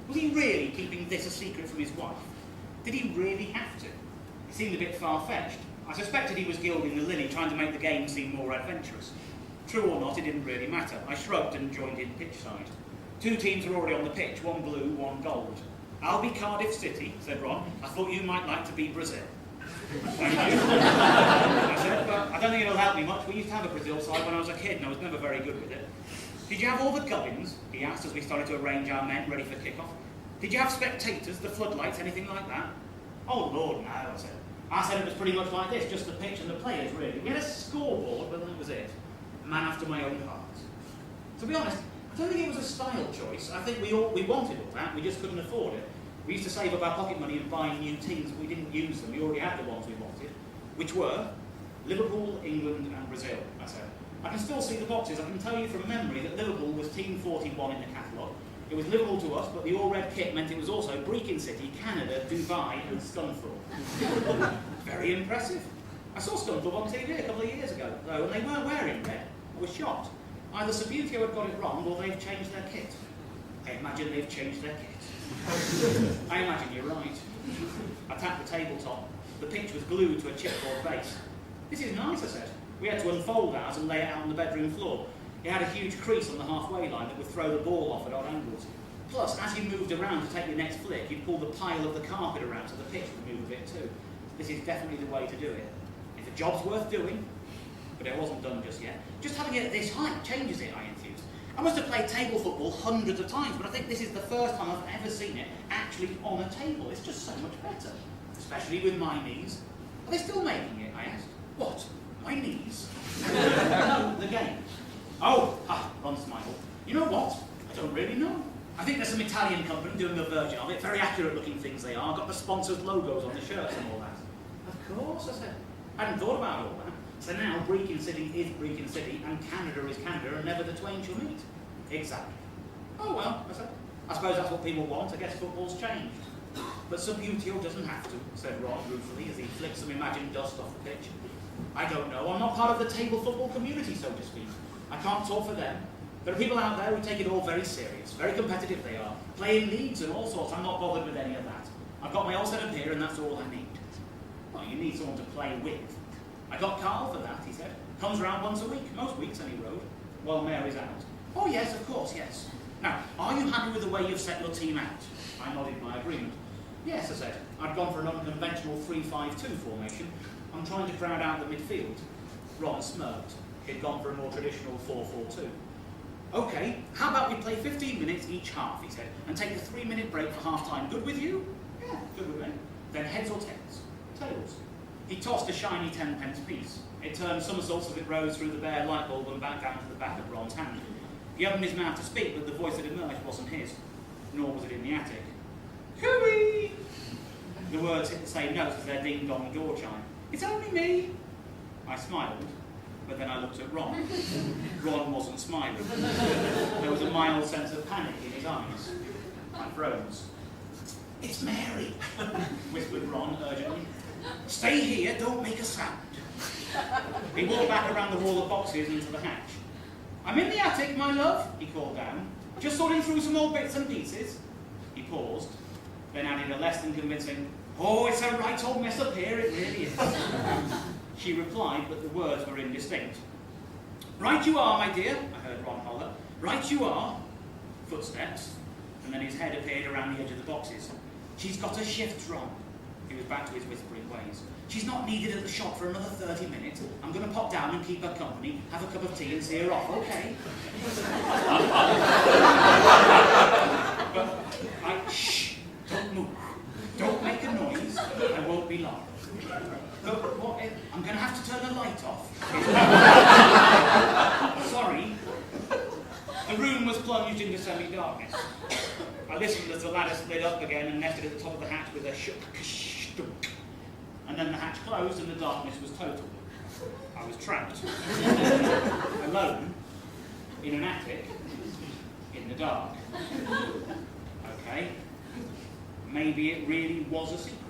Was he really keeping this a secret from his wife? Did he really have to? It seemed a bit far-fetched. I suspected he was gilding the lily, trying to make the game seem more adventurous. True or not, it didn't really matter. I shrugged and joined in pitch side. 2 teams were already on the pitch, 1 blue, 1 gold. I'll be Cardiff City, said Ron. I thought you might like to be Brazil. Thank you. I said, but I don't think it'll help me much. We used to have a Brazil side when I was a kid and I was never very good with it. Did you have all the gubbins? He asked as we started to arrange our men ready for kick-off. Did you have spectators, the floodlights, anything like that? Oh Lord, no, I said. I said it was pretty much like this, just the pitch and the players, really. We had a scoreboard, but that was it. A man after my own heart. To be honest, I don't think it was a style choice. I think we wanted all that, we just couldn't afford it. We used to save up our pocket money and buy new teams, but we didn't use them. We already had the ones we wanted, which were Liverpool, England and Brazil, I said. I can still see the boxes. I can tell you from memory that Liverpool was team 41 in the catalogue. It was Liverpool to us, but the all-red kit meant it was also Brecon City, Canada, Dubai and Scunthorpe. Very impressive. I saw Scunthorpe on TV a couple of years ago, though, and they weren't wearing red. I was shocked. Either Subbutteo had got it wrong, or they've changed their kit. I imagine they've changed their kit. I imagine you're right. I tapped the tabletop. The pitch was glued to a chipboard base. This is nice, I said. We had to unfold ours and lay it out on the bedroom floor. It had a huge crease on the halfway line that would throw the ball off at odd angles. Plus, as you moved around to take your next flick, you'd pull the pile of the carpet around so the pitch would move a bit too. This is definitely the way to do it. If the job's worth doing, but it wasn't done just yet, just having it at this height changes it, I enthused. I must have played table football hundreds of times, but I think this is the first time I've ever seen it actually on a table. It's just so much better, especially with my knees. Are they still making it? I asked. What? My knees? No, the game. Oh, Ron smiled. You know what? I don't really know. I think there's some Italian company doing a version of it. Very accurate looking things they are. Got the sponsors' logos on the shirts and all that. Of course, I said. I hadn't thought about all that. So now Brecon City is Brecon City and Canada is Canada and never the twain shall meet. Exactly. Oh well, I said. I suppose that's what people want. I guess football's changed. But Subbutteo doesn't have to, said Ron ruefully as he flicked some imagined dust off the pitch. I don't know. I'm not part of the table football community, so to speak. I can't talk for them. There are people out there who take it all very serious. Very competitive they are. Playing leagues and all sorts. I'm not bothered with any of that. I've got my all set up here and that's all I need. Well, you need someone to play with. I got Carl for that, he said. Comes around once a week. Most weeks, any road. While Mary's out. Oh yes, of course, yes. Now, are you happy with the way you've set your team out? I nodded my agreement. Yes, I said. I'd gone for an unconventional 3-5-2 formation. I'm trying to crowd out the midfield. Ron smirked. He'd gone for a more traditional 4-4-2. Okay, how about we play 15 minutes each half, he said, and take a 3-minute break for half-time. Good with you? Yeah, good with me. Then heads or tails? Tails. He tossed a shiny 10-pence piece. It turned somersaults as it rose through the bare light bulb and back down to the back of Ron's hand. He opened his mouth to speak, but the voice that emerged wasn't his, nor was it in the attic. Hooey! The words hit the same notes as their ding-dong door chime. It's only me! I smiled, but then I looked at Ron. Ron wasn't smiling. There was a mild sense of panic in his eyes. I froze. It's Mary, whispered Ron urgently. Stay here, don't make a sound. He walked back around the wall of boxes into the hatch. I'm in the attic, my love, he called down. Just sorting through some old bits and pieces. He paused, then added a less than convincing, oh, it's a right old mess up here, it really is. She replied, but the words were indistinct. Right you are, my dear, I heard Ron holler. Right you are. Footsteps, and then his head appeared around the edge of the boxes. She's got a shift, Ron. He was back to his whispering ways. She's not needed at the shop for another 30 minutes. I'm going to pop down and keep her company, have a cup of tea and see her off, okay? But shh, don't move. Don't make a noise. I won't be long. Look, what if, I'm going to have to turn the light off. Sorry. The room was plunged into semi-darkness. I listened as the ladder slid up again and nested at the top of the hatch with a shuk-shuk. And then the hatch closed and the darkness was total. I was trapped. Alone, in an attic, in the dark. Okay. Maybe it really was a secret.